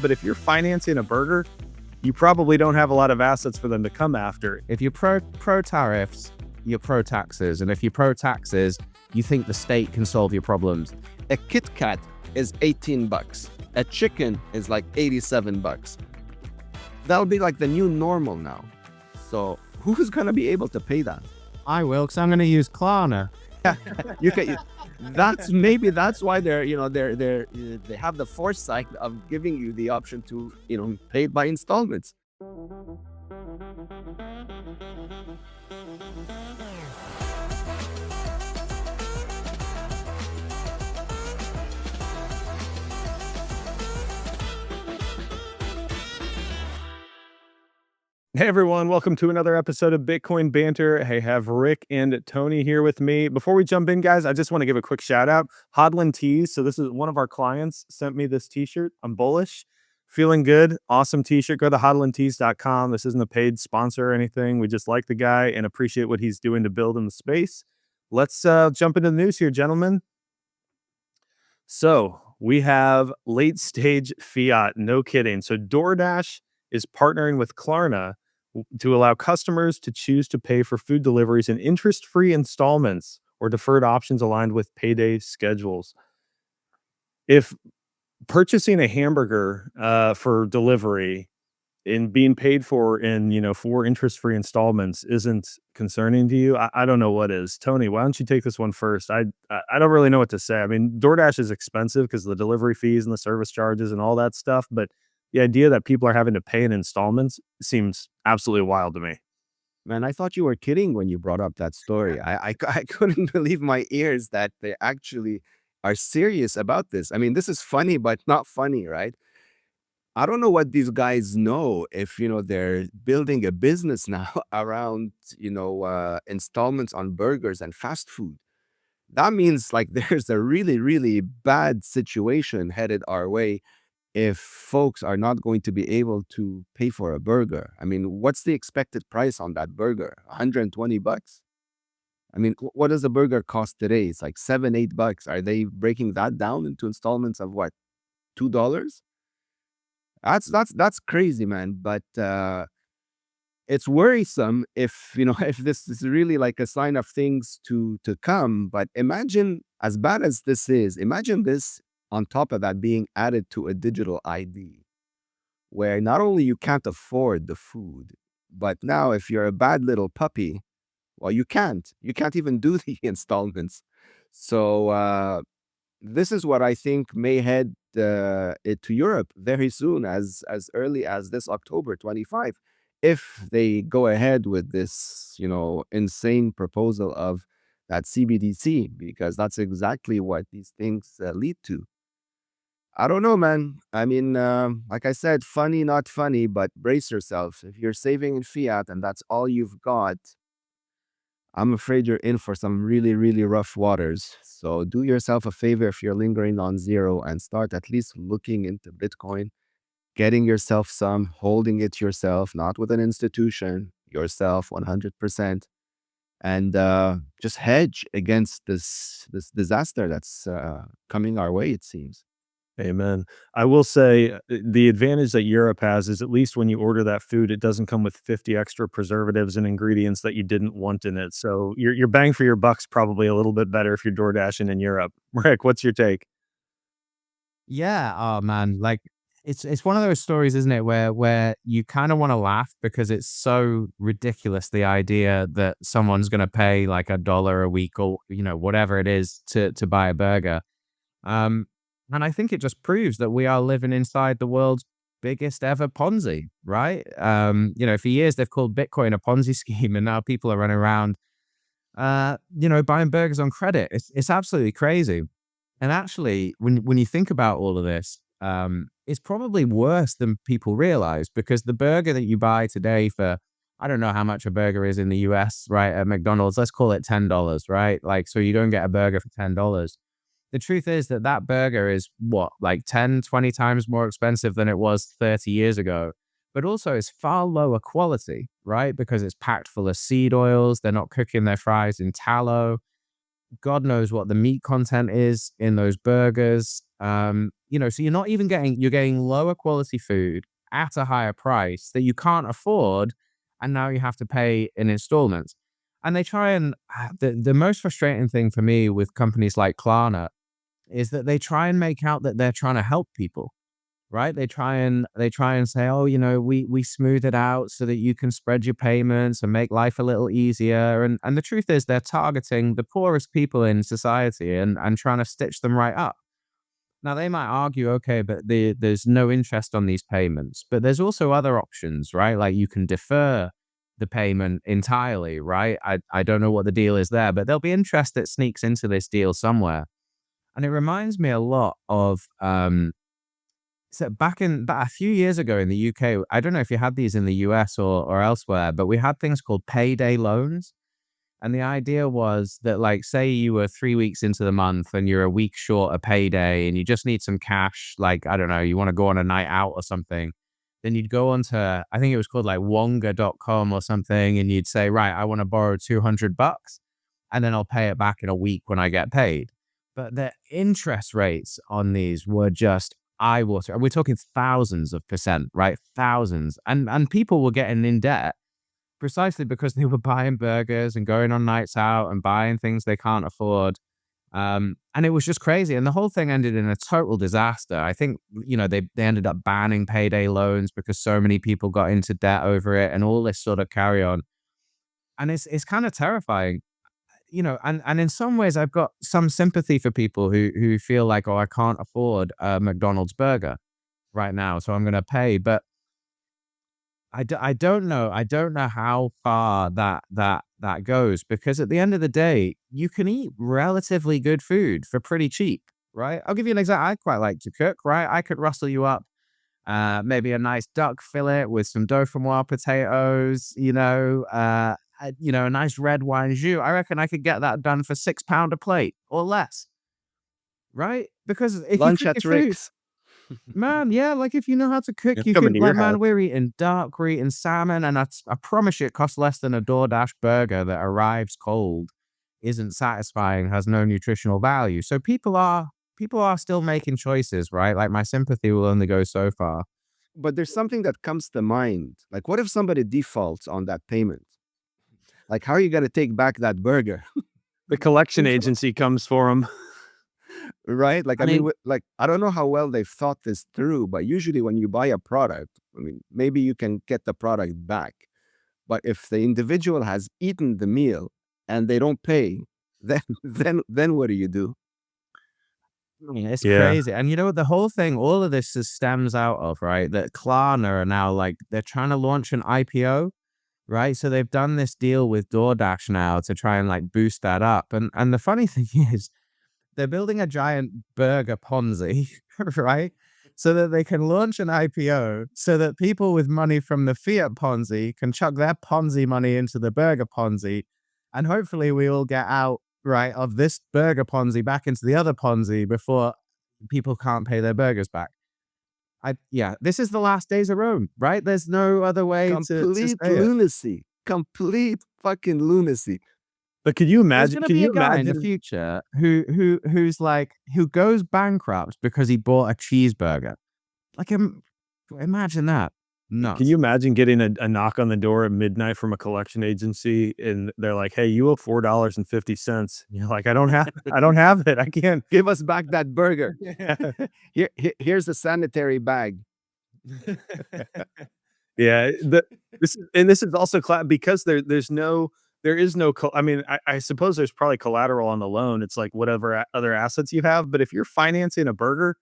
but if you're financing a burger, you probably don't have a lot of assets for them to come after. If you're pro tariffs, you're pro taxes. And if you're pro taxes, you think the state can solve your problems. A Kit Kat is 18 bucks. A chicken is like 87 bucks. That'll be like the new normal now. So who's going to be able to pay that? I will, because I'm going to use Klarna. You can. That's why they have the foresight of giving you the option to pay it by installments. Hey everyone, welcome to another episode of Bitcoin Banter. I have Rick and Tony here with me. Before we jump in, guys, I just want to give a quick shout out. Hodlin Tees. So this is one of our clients sent me this t-shirt. I'm bullish, feeling good. Awesome t-shirt. Go to hodlintees.com. This isn't a paid sponsor or anything. We just like the guy and appreciate what he's doing to build in the space. Let's jump into the news here, gentlemen. So we have late stage fiat. No kidding. So DoorDash is partnering with Klarna to allow customers to choose to pay for food deliveries in interest-free installments or deferred options aligned with payday schedules. If purchasing a hamburger for delivery and being paid for in 4 interest-free installments isn't concerning to you, I don't know what is. Tony, why don't you take this one first? I don't really know what to say. I mean, DoorDash is expensive because of the delivery fees and the service charges and all that stuff, but the idea that people are having to pay in installments seems absolutely wild to me. Man, I thought you were kidding when you brought up that story. I couldn't believe my ears that they actually are serious about this. I mean, this is funny, but not funny, right? I don't know what these guys know if, they're building a business now around, installments on burgers and fast food. That means like there's a really, really bad situation headed our way if folks are not going to be able to pay for a burger. I mean, what's the expected price on that burger? 120 bucks? I mean, what does a burger cost today? It's like $7-8. Are they breaking that down into installments of what? $2? That's crazy, man. But it's worrisome if, if this is really like a sign of things to come. But imagine, as bad as this is, imagine this on top of that being added to a digital ID, where not only you can't afford the food, but now if you're a bad little puppy, well, you can't even do the installments. So this is what I think may head it to Europe very soon, as early as this October 25, if they go ahead with this, insane proposal of that CBDC, because that's exactly what these things lead to. I don't know, man. I mean, like I said, funny, not funny, but brace yourself. If you're saving in fiat and that's all you've got, I'm afraid you're in for some really, really rough waters. So do yourself a favor if you're lingering on zero and start at least looking into Bitcoin, getting yourself some, holding it yourself, not with an institution, yourself 100%. And just hedge against this disaster that's coming our way, it seems. Amen. I will say the advantage that Europe has is at least when you order that food, it doesn't come with 50 extra preservatives and ingredients that you didn't want in it. So your bang for your buck's probably a little bit better if you're door dashing in Europe. Rick, what's your take? Yeah, oh man, like it's one of those stories, isn't it, where you kind of want to laugh because it's so ridiculous, the idea that someone's going to pay like $1 a week or whatever it is to buy a burger. And I think it just proves that we are living inside the world's biggest ever Ponzi, right? For years they've called Bitcoin a Ponzi scheme, and now people are running around, buying burgers on credit. It's absolutely crazy. And actually, when you think about all of this, it's probably worse than people realize, because the burger that you buy today for, I don't know how much a burger is in the US, right? At McDonald's, let's call it $10, right? Like, so you go and get a burger for $10. The truth is that burger is what, like 10, 20 times more expensive than it was 30 years ago. But also it's far lower quality, right? Because it's packed full of seed oils. They're not cooking their fries in tallow. God knows what the meat content is in those burgers. So you're not even you're getting lower quality food at a higher price that you can't afford, and now you have to pay in installments. And they try and the most frustrating thing for me with companies like Klarna is that they try and make out that they're trying to help people, right? They try and say, oh, we smooth it out so that you can spread your payments and make life a little easier. And the truth is, they're targeting the poorest people in society and trying to stitch them right up. Now they might argue, okay, but there's no interest on these payments, but there's also other options, right? Like you can defer the payment entirely, right? I don't know what the deal is there, but there'll be interest that sneaks into this deal somewhere. And it reminds me a lot of so back a few years ago in the UK, I don't know if you had these in the US or elsewhere, but we had things called payday loans. And the idea was that, like, say you were 3 weeks into the month and you're a week short a payday and you just need some cash, like, I don't know, you want to go on a night out or something, then you'd go onto, I think it was called like wonga.com or something, and you'd say, right, I want to borrow $200 and then I'll pay it back in a week when I get paid. But the interest rates on these were just eye-watering. We're talking thousands of percent, right? Thousands. And people were getting in debt precisely because they were buying burgers and going on nights out and buying things they can't afford. And it was just crazy. And the whole thing ended in a total disaster. I think, they ended up banning payday loans because so many people got into debt over it and all this sort of carry on. And it's kind of terrifying, and in some ways I've got some sympathy for people who feel like, oh, I can't afford a McDonald's burger right now, so I'm going to pay. But I don't know. I don't know how far that goes, because at the end of the day, you can eat relatively good food for pretty cheap, right? I'll give you an example. I quite like to cook, right? I could rustle you up maybe a nice duck fillet with some dauphinoise potatoes, a nice red wine jus. I reckon I could get that done for £6 a plate or less, right? Because if you Lunch cook your at food, Rick's. man, yeah, like if you know how to cook, It's you coming could, to your like, house. man, we're eating duck, we're eating salmon, and I promise you it costs less than a DoorDash burger that arrives cold, isn't satisfying, has no nutritional value. So people are still making choices, right? Like my sympathy will only go so far. But there's something that comes to mind. Like, what if somebody defaults on that payment? Like, how are you going to take back that burger? The collection agency comes for them. Right? Like, I I mean, mean, like, I don't know how well they've thought this through, but usually when you buy a product, I mean, maybe you can get the product back. But if the individual has eaten the meal and they don't pay, then then what do you do? it's Yeah. crazy. And you know what? The whole thing, all of this stems out of, right? That Klarna are now, like, they're trying to launch an IPO, right? So they've done this deal with DoorDash now to try and, like, boost that up. And the funny thing is, they're building a giant burger Ponzi, right? So that they can launch an IPO so that people with money from the fiat Ponzi can chuck their Ponzi money into the burger Ponzi. And hopefully we all get out, right, of this burger Ponzi back into the other Ponzi before people can't pay their burgers back. Yeah, this is the last days of Rome, right? There's no other way to Complete say it. lunacy. Complete fucking lunacy. But could you There's imagine? gonna Can be a you guy in the imagine? future who's like, who goes bankrupt because he bought a cheeseburger. Like, imagine that. Can you Nuts. imagine getting a knock on the door at midnight from a collection agency and they're like, "Hey, you owe $4.50." You're like, I don't have it. I can't." Give us back that burger. Yeah. Here's the sanitary bag. Yeah, this is also because there is no I mean, I suppose there's probably collateral on the loan. It's like whatever other assets you have, but if you're financing a burger,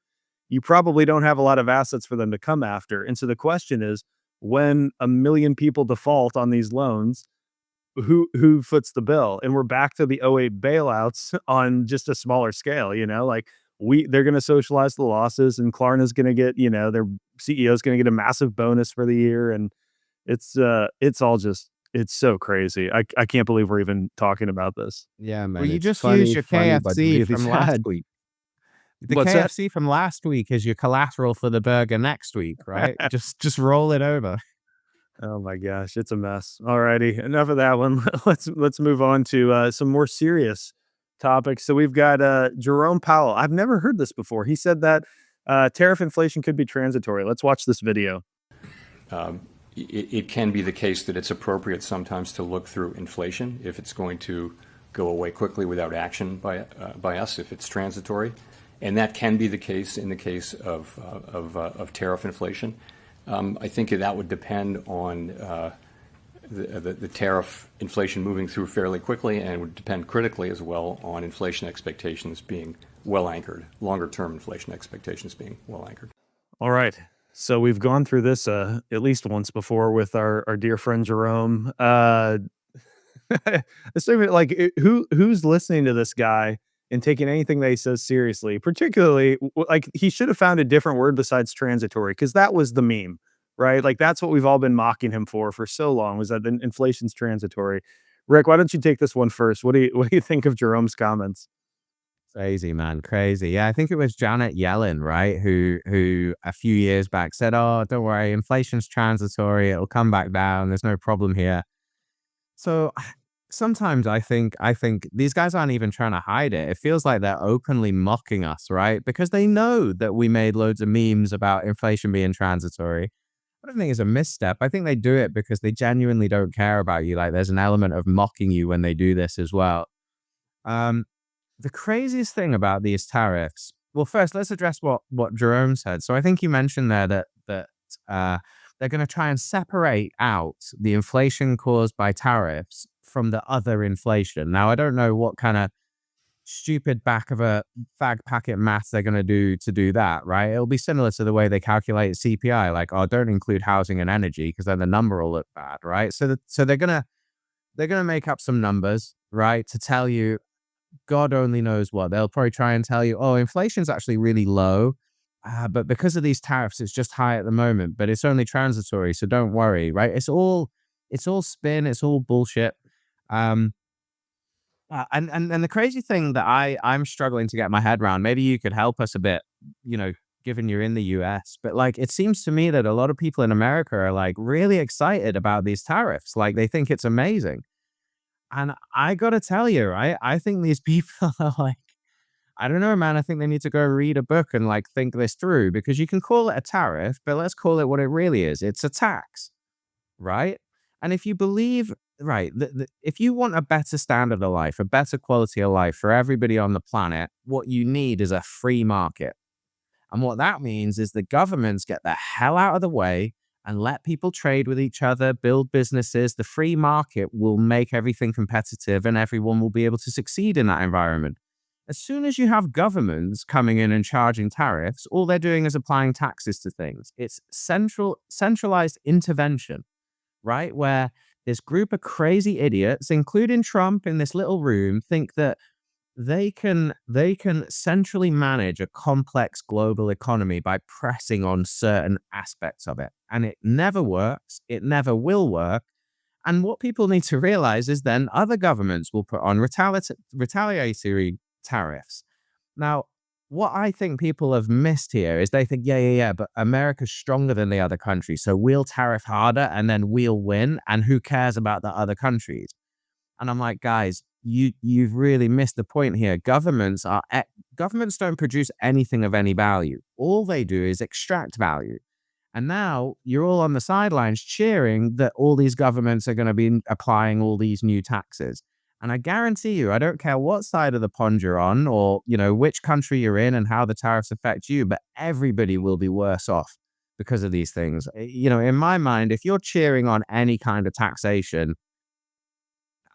you probably don't have a lot of assets for them to come after. And so the question is, when a million people default on these loans, who foots the bill? And we're back to the '08 bailouts on just a smaller scale, like they're going to socialize the losses, and Klarna's going to get, their CEO is going to get a massive bonus for the year. And it's all just, it's so crazy. I can't believe we're even talking about this. Yeah, Well, man. you It's just use funny, your funny, but KFC really from last sad. week. The What's that? KFC from last week is your collateral for the burger next week, right? Just roll it over. Oh my gosh, it's a mess. Alrighty, enough of that one. Let's move on to some more serious topic. So we've got Jerome Powell. I've never heard this before. He said that tariff inflation could be transitory. Let's watch this video. It can be the case that it's appropriate sometimes to look through inflation if it's going to go away quickly without action by us, if it's transitory. And that can be the case in the case of tariff inflation. I think that would depend on the tariff inflation moving through fairly quickly, and it would depend critically as well on inflation expectations being well anchored, longer term inflation expectations being well anchored. All right. So we've gone through this at least once before with our dear friend Jerome. Like who's listening to this guy and taking anything that he says seriously? Particularly, like he should have found a different word besides transitory, because that was the meme, right? Like that's what we've all been mocking him for so long, was that inflation's transitory. Rick, why don't you take this one first? What do you think of Jerome's comments? Crazy, man. Crazy. Yeah, I think it was Janet Yellen, right? Who a few years back said, "Oh, don't worry, inflation's transitory. It'll come back down. There's no problem here." So sometimes I think these guys aren't even trying to hide it. It feels like they're openly mocking us, right? Because they know that we made loads of memes about inflation being transitory. I don't think it's a misstep. I think they do it because they genuinely don't care about you. Like there's an element of mocking you when they do this as well. Um, the craziest thing about these tariffs. Well, first, let's address what Jerome said. So I think you mentioned there that uh, they're going to try and separate out the inflation caused by tariffs from the other inflation. Now, I don't know what kind of stupid back of a fag packet math they're going to do that, right? It'll be similar to the way they calculate CPI, like, oh, don't include housing and energy because then the number will look bad, right? So they're gonna make up some numbers, right, to tell you God only knows what. They'll probably try and tell you, oh, inflation's actually really low, but because of these tariffs, it's just high at the moment, but it's only transitory, so don't worry, right? It's all spin, it's all bullshit. Um, and the crazy thing that I'm struggling to get my head around, maybe you could help us a bit, you know, given you're in the US, but like it seems to me that a lot of people in America are like really excited about these tariffs. Like they think it's amazing. And I gotta tell you, right? I think these people are like, I don't know, man. I think they need to go read a book and like think this through because you can call it a tariff, but let's call it what it really is. It's a tax, right? And if you believe, right, if you want a better standard of life, a better quality of life for everybody on the planet, what you need is a free market. And what that means is the governments get the hell out of the way and let people trade with each other, build businesses. The free market will make everything competitive and everyone will be able to succeed in that environment. As soon as you have governments coming in and charging tariffs, all they're doing is applying taxes to things. It's centralized intervention, right? Where this group of crazy idiots, including Trump in this little room, think that they can centrally manage a complex global economy by pressing on certain aspects of it. And it never works. It never will work. And what people need to realize is then other governments will put on retaliatory tariffs. Now, what I think people have missed here is they think, yeah, but America's stronger than the other countries. So we'll tariff harder and then we'll win. And who cares about the other countries? And I'm like, guys, you've really missed the point here. Governments don't produce anything of any value. All they do is extract value. And now you're all on the sidelines cheering that all these governments are going to be applying all these new taxes. And I guarantee you, I don't care what side of the pond you're on or, you know, which country you're in and how the tariffs affect you, but everybody will be worse off because of these things. You know, in my mind, if you're cheering on any kind of taxation,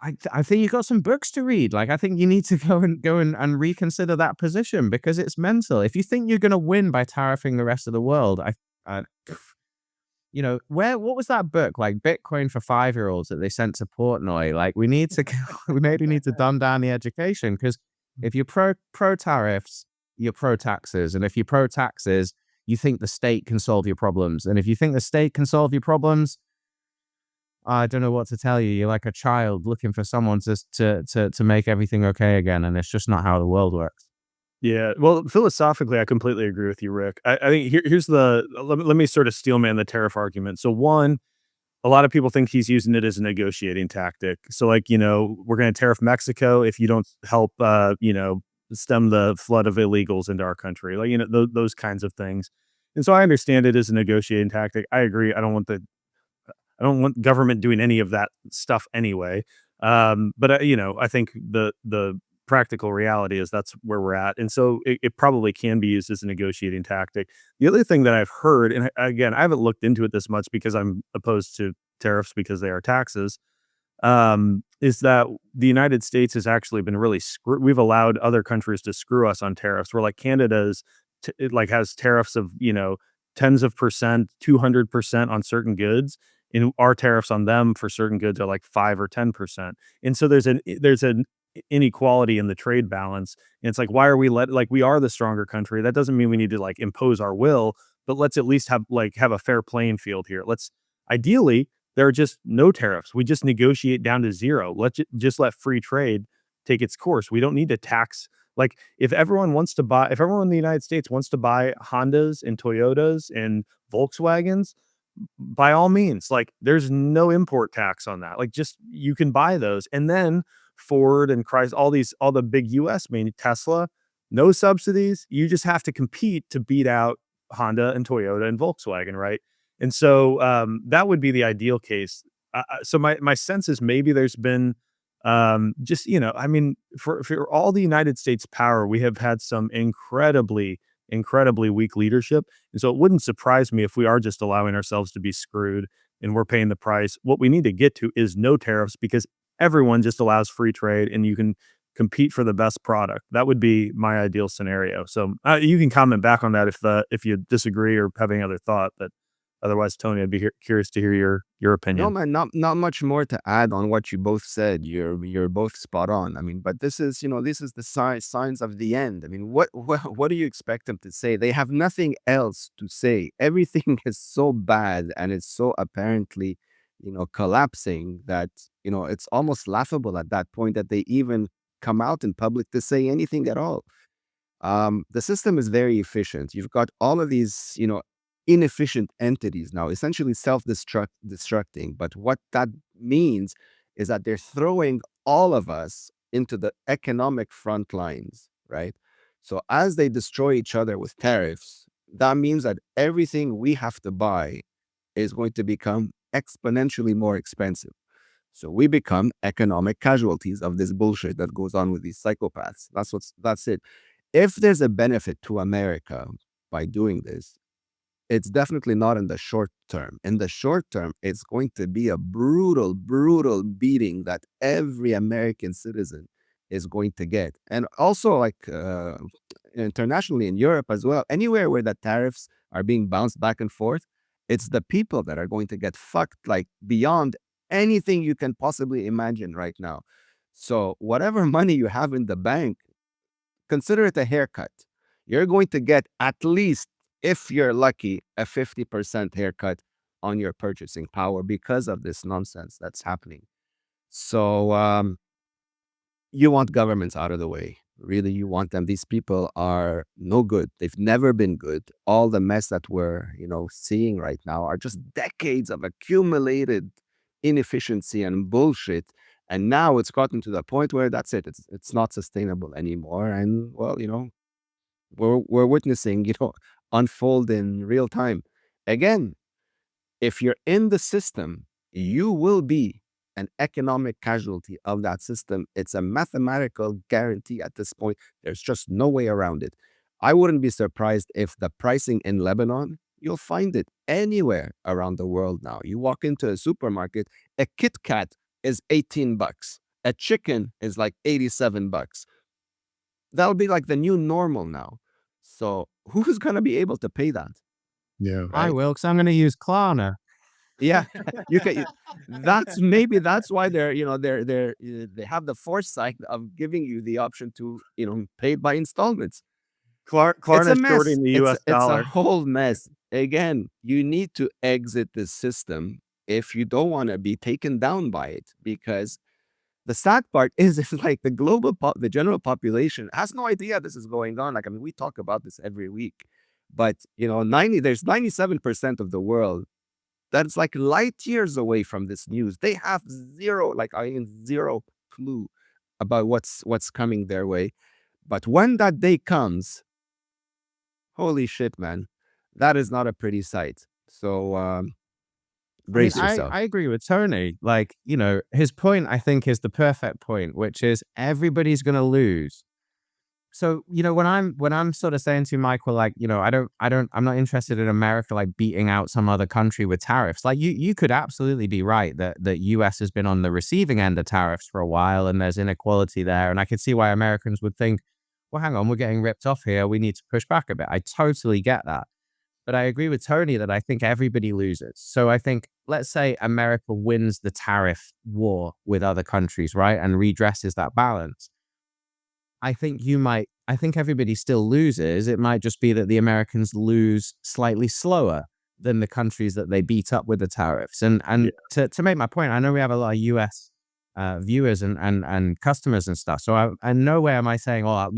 I think you've got some books to read. Like, I think you need to go and reconsider that position because it's mental. If you think you're going to win by tariffing the rest of the world, I you know, what was that book like Bitcoin for 5-year-olds that they sent to Portnoy? Like, we need to we maybe need to dumb down the education because if you're pro tariffs, you're pro taxes, and if you're pro taxes, you think the state can solve your problems, and if you think the state can solve your problems, I don't know what to tell you. You're like a child looking for someone to make everything okay again, and it's just not how the world works. Yeah, well, philosophically, I completely agree with you, Rick. I think here's let me sort of steelman the tariff argument. So one, a lot of people think he's using it as a negotiating tactic. So, like, we're going to tariff Mexico if you don't help, stem the flood of illegals into our country, like, those kinds of things. And so I understand it as a negotiating tactic. I agree. I don't want government doing any of that stuff anyway. But I think the practical reality is that's where we're at, and so it probably can be used as a negotiating tactic. The other thing that I've heard, and again, I haven't looked into it this much because I'm opposed to tariffs because they are taxes, is that the United States has actually been really we've allowed other countries to screw us on tariffs. Where like Canada's it like has tariffs of tens of percent, 200% on certain goods, and our tariffs on them for certain goods are like 5 or 10%. And so there's an inequality in the trade balance. And it's like, why are we are the stronger country? That doesn't mean we need to like impose our will, but let's at least have a fair playing field here. Let's ideally there are just no tariffs. We just negotiate down to zero. Let's just let free trade take its course. We don't need to tax. Like if everyone in the United States wants to buy Hondas and Toyotas and Volkswagens, by all means, like there's no import tax on that. Like just you can buy those. And then Ford and Chrysler, all the big US Tesla, no subsidies. You just have to compete to beat out Honda and Toyota and Volkswagen, right? And so that would be the ideal case. So my sense is maybe there's been just I mean, for all the United States power, we have had some incredibly weak leadership, and so it wouldn't surprise me if we are just allowing ourselves to be screwed and we're paying the price. What we need to get to is no tariffs because everyone just allows free trade and you can compete for the best product. That would be my ideal scenario. So you can comment back on that if you disagree or have any other thought. But otherwise, Tony, I'd be curious to hear your No, opinion. man, not much more to add on what you both said. You're both spot on. I mean, but this is the signs of the end. I mean, what do you expect them to say? They have nothing else to say. Everything is so bad and it's so apparently, collapsing that, it's almost laughable at that point that they even come out in public to say anything at all. The system is very efficient. You've got all of these, inefficient entities now, essentially self-destructing. But what that means is that they're throwing all of us into the economic front lines, right? So as they destroy each other with tariffs, that means that everything we have to buy is going to become exponentially more expensive. So we become economic casualties of this bullshit that goes on with these psychopaths. That's it. If there's a benefit to America by doing this, it's definitely not in the short term. In the short term, it's going to be a brutal beating that every American citizen is going to get. And also, like internationally in Europe as well, anywhere where the tariffs are being bounced back and forth, it's the people that are going to get fucked like beyond anything you can possibly imagine right now. So, whatever money you have in the bank, consider it a haircut. You're going to get at least, if you're lucky, a 50% haircut on your purchasing power because of this nonsense that's happening. So you want governments out of the way. Really, you want them. These people are no good. They've never been good. All the mess that we're, seeing right now are just decades of accumulated inefficiency and bullshit. And now it's gotten to the point where that's it. It's not sustainable anymore. And well, we're witnessing, unfold in real time. Again, if you're in the system, you will be an economic casualty of that system. It's a mathematical guarantee at this point. There's just no way around it. I wouldn't be surprised if the pricing in Lebanon, you'll find it anywhere around the world now. You walk into a supermarket, a Kit Kat is $18. A chicken is like $87. That'll be like the new normal now. So who's going to be able to pay that? Yeah. I Right? will, because I'm going to use Klarna. Yeah, that's why they have the foresight of giving you the option to, pay by installments. It's a Klarna's mess. shorting the It's US it's a dollar. whole mess. Again, you need to exit the system if you don't want to be taken down by it, because the sad part is it's like the general population has no idea this is going on. Like, I mean, we talk about this every week, but there's 97% of the world that's like light years away from this news. They have zero, zero clue about what's coming their way. But when that day comes, holy shit, man, that is not a pretty sight. So I mean, brace I, yourself. I agree with Tony. Like, his point, I think, is the perfect point, which is everybody's going to lose. So, when I'm sort of saying to Michael, like, I'm not interested in America like beating out some other country with tariffs. Like, you could absolutely be right that US has been on the receiving end of tariffs for a while, and there's inequality there. And I could see why Americans would think, well, hang on, we're getting ripped off here. We need to push back a bit. I totally get that. But I agree with Tony that I think everybody loses. So I think, let's say America wins the tariff war with other countries, right? And redresses that balance. I think everybody still loses. It might just be that the Americans lose slightly slower than the countries that they beat up with the tariffs. And Yeah. to make my point, I know we have a lot of US viewers and customers and stuff. So and nowhere am I saying, oh,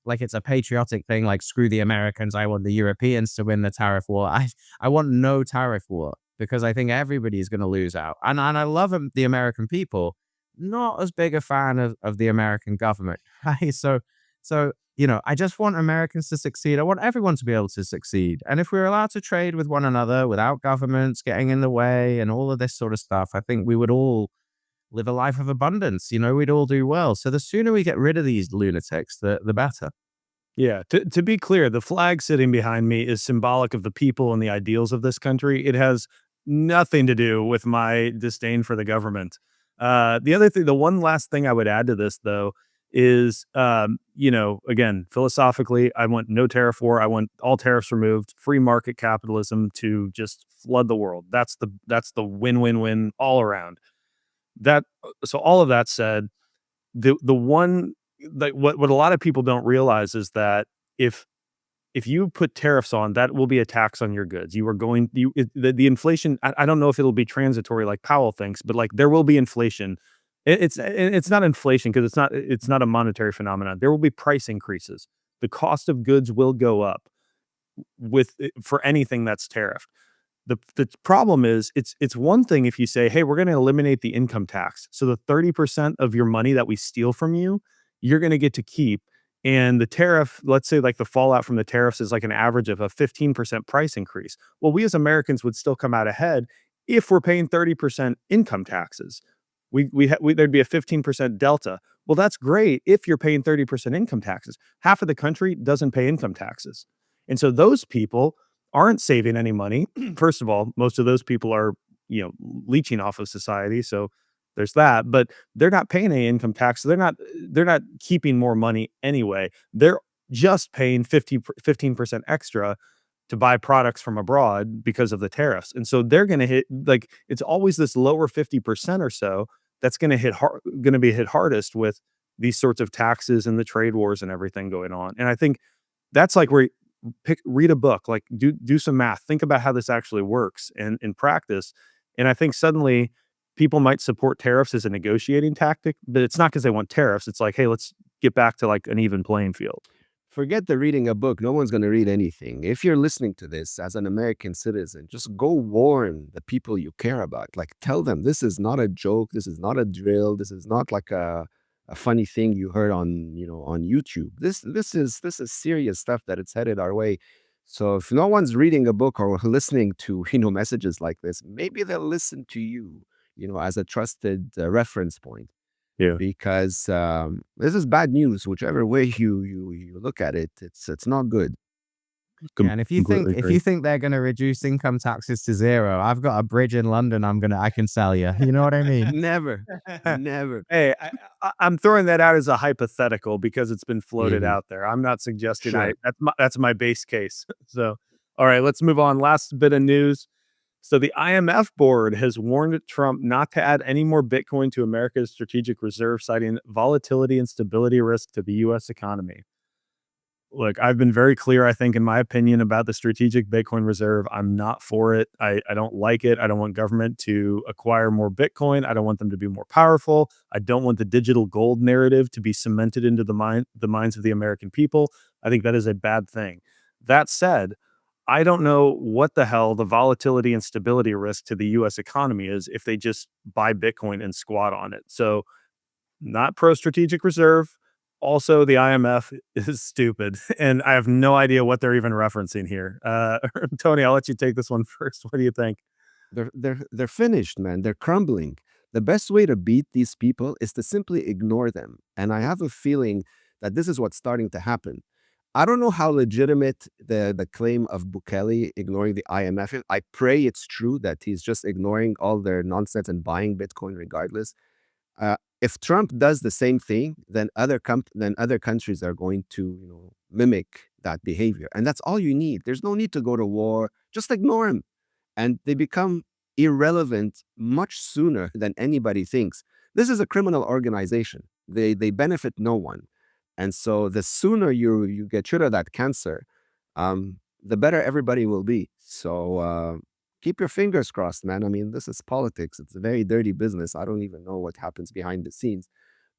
like it's a patriotic thing, like screw the Americans. I want the Europeans to win the tariff war. I want no tariff war because I think everybody's going to lose out. And I love the American people, not as big a fan of the American government. Right. So, I just want Americans to succeed. I want everyone to be able to succeed. And if we're allowed to trade with one another without governments getting in the way and all of this sort of stuff, I think we would all live a life of abundance. We'd all do well. So the sooner we get rid of these lunatics, the better. Yeah, to be clear, the flag sitting behind me is symbolic of the people and the ideals of this country. It has nothing to do with my disdain for the government. The one last thing I would add to this, though, is, again, philosophically, I want no tariff war. I want all tariffs removed, free market capitalism to just flood the world. That's the win-win-win all around. So all of that said, the one like what a lot of people don't realize is that if if you put tariffs on, that will be a tax on your goods. You are going you it, the inflation. I don't know if it'll be transitory like Powell thinks, but like there will be inflation. It's not inflation because it's not a monetary phenomenon. There will be price increases. The cost of goods will go up for anything that's tariffed. The problem is it's one thing if you say, "Hey, we're gonna eliminate the income tax." So the 30% of your money that we steal from you, you're gonna get to keep. And the tariff, let's say like the fallout from the tariffs is like an average of a 15% price increase. Well, we as Americans would still come out ahead if we're paying 30% income taxes. There'd be a 15% delta. Well, that's great if you're paying 30% income taxes. Half of the country doesn't pay income taxes. And so those people aren't saving any money. First of all, most of those people are, leeching off of society. So there's that, but they're not paying any income tax. So they're not keeping more money anyway. They're just paying 15% extra to buy products from abroad because of the tariffs. And so they're going to hit like it's always this lower 50% or so that's going to be hit hardest with these sorts of taxes and the trade wars and everything going on. And I think that's like where read a book, like do some math, think about how this actually works and in practice. And I think suddenly people might support tariffs as a negotiating tactic, but it's not because they want tariffs. It's like, hey, let's get back to like an even playing field. Forget the reading a book. No one's going to read anything. If you're listening to this as an American citizen, just go warn the people you care about. Like tell them this is not a joke. This is not a drill. This is not like a funny thing you heard on YouTube. This is serious stuff that it's headed our way. So if no one's reading a book or listening to messages like this, maybe they'll listen to you, as a trusted reference point Yeah. because this is bad news. Whichever way you look at it, it's not good. Yeah, and Completely if agree. you think they're gonna reduce income taxes to zero, I've got a bridge in London I can sell you. You know what I mean? Never, never. Hey, I'm throwing that out as a hypothetical because it's been floated Mhm. out there. I'm not suggesting Sure. that's my base case. So, all right, let's move on. Last bit of news. So the IMF board has warned Trump not to add any more Bitcoin to America's strategic reserve, citing volatility and stability risk to the U.S. economy. Look, I've been very clear, I think, in my opinion about the strategic Bitcoin reserve. I'm not for it. I don't like it. I don't want government to acquire more Bitcoin. I don't want them to be more powerful. I don't want the digital gold narrative to be cemented into the minds of the American people. I think that is a bad thing. That said, I don't know what the hell the volatility and stability risk to the US economy is if they just buy Bitcoin and squat on it. So, not pro strategic reserve. Also, the IMF is stupid, and I have no idea what they're even referencing here. Tony, I'll let you take this one first. What do you think? They're finished, man. They're crumbling. The best way to beat these people is to simply ignore them. And I have a feeling that this is what's starting to happen. I don't know how legitimate the claim of Bukele ignoring the IMF is. I pray it's true that he's just ignoring all their nonsense and buying Bitcoin regardless. If Trump does the same thing, then other countries are going to mimic that behavior, and that's all you need. There's no need to go to war. Just ignore him, and they become irrelevant much sooner than anybody thinks. This is a criminal organization. They benefit no one, and so the sooner you get rid of that cancer, the better everybody will be. So keep your fingers crossed, man. I mean, this is politics. It's a very dirty business. I don't even know what happens behind the scenes.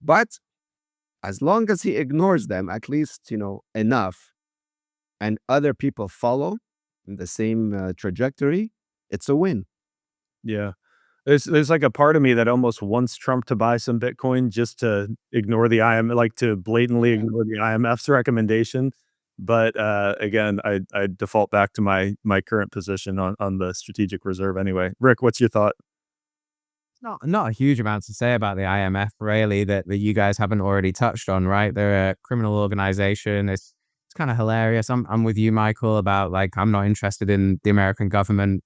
But as long as he ignores them, at least, enough, and other people follow in the same trajectory, it's a win. Yeah. There's like a part of me that almost wants Trump to buy some Bitcoin just to ignore the IMF, like to blatantly ignore the IMF's recommendation. But again, I default back to my current position on the strategic reserve anyway. Rick, what's your thought? Not a huge amount to say about the IMF, really, that you guys haven't already touched on, right? They're a criminal organization. It's kind of hilarious. I'm with you, Michael, about like I'm not interested in the American government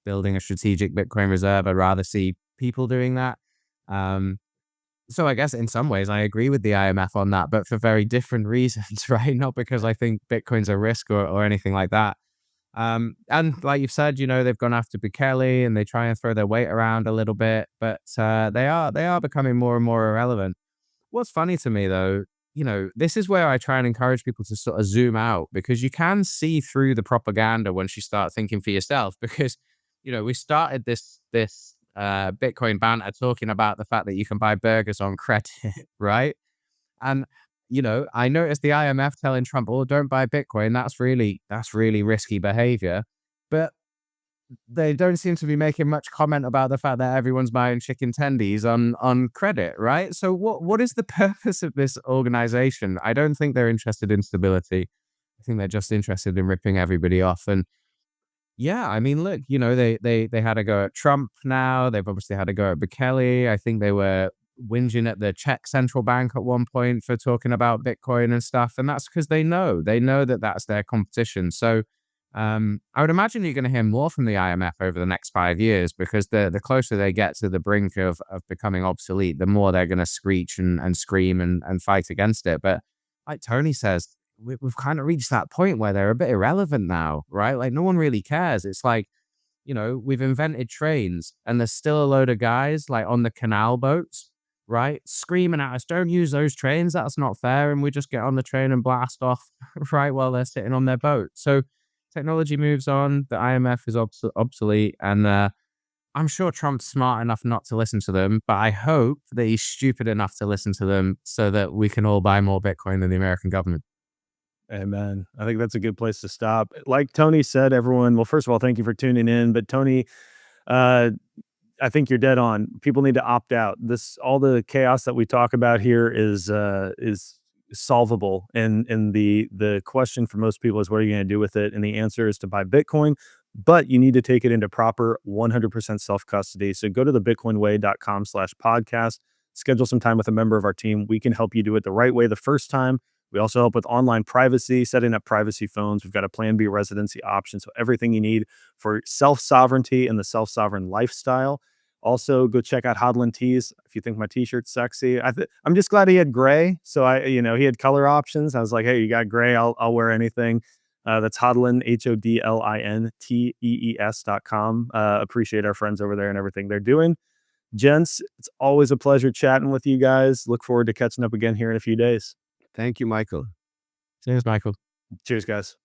building a strategic Bitcoin reserve. I'd rather see people doing that. Um, so I guess in some ways I agree with the IMF on that, but for very different reasons, right? Not because I think Bitcoin's a risk or anything like that. And like you've said, they've gone after Bukele and they try and throw their weight around a little bit, but they are becoming more and more irrelevant. What's funny to me though, this is where I try and encourage people to sort of zoom out because you can see through the propaganda once you start thinking for yourself. Because, we started this Bitcoin banter talking about the fact that you can buy burgers on credit, right? And I noticed the IMF telling Trump, "Oh, don't buy Bitcoin. That's really risky behavior." But they don't seem to be making much comment about the fact that everyone's buying chicken tendies on credit, right? So what is the purpose of this organization? I don't think they're interested in stability. I think they're just interested in ripping everybody off. And yeah, I mean, look, they had a go at Trump now. They've obviously had a go at Bukele. I think they were whinging at the Czech central bank at one point for talking about Bitcoin and stuff. And that's because they know that that's their competition. So I would imagine you're going to hear more from the IMF over the next 5 years because the closer they get to the brink of becoming obsolete, the more they're going to screech and scream and fight against it. But like Tony says, we've kind of reached that point where they're a bit irrelevant now, right? Like no one really cares. It's like, we've invented trains and there's still a load of guys like on the canal boats, right? Screaming at us, don't use those trains. That's not fair. And we just get on the train and blast off, right? While they're sitting on their boat. So technology moves on. The IMF is obsolete. And I'm sure Trump's smart enough not to listen to them, but I hope that he's stupid enough to listen to them so that we can all buy more Bitcoin than the American government. Amen. I think that's a good place to stop. Like Tony said, everyone, well, first of all, thank you for tuning in. But Tony, uh, I think you're dead on. People need to opt out. All the chaos that we talk about here is solvable. And the question for most people is, what are you going to do with it? And the answer is to buy Bitcoin, but you need to take it into proper 100% self custody. So go to the bitcoinway.com/podcast, schedule some time with a member of our team. We can help you do it the right way the first time. We also help with online privacy, setting up privacy phones. We've got a Plan B residency option. So everything you need for self-sovereignty and the self-sovereign lifestyle. Also, go check out Hodlin Tees if you think my t-shirt's sexy. I'm just glad he had gray. So he had color options. I was like, hey, you got gray, I'll wear anything. That's Hodlin, HODLINTEES.com. Appreciate our friends over there and everything they're doing. Gents, it's always a pleasure chatting with you guys. Look forward to catching up again here in a few days. Thank you, Michael. Cheers, Michael. Cheers, guys.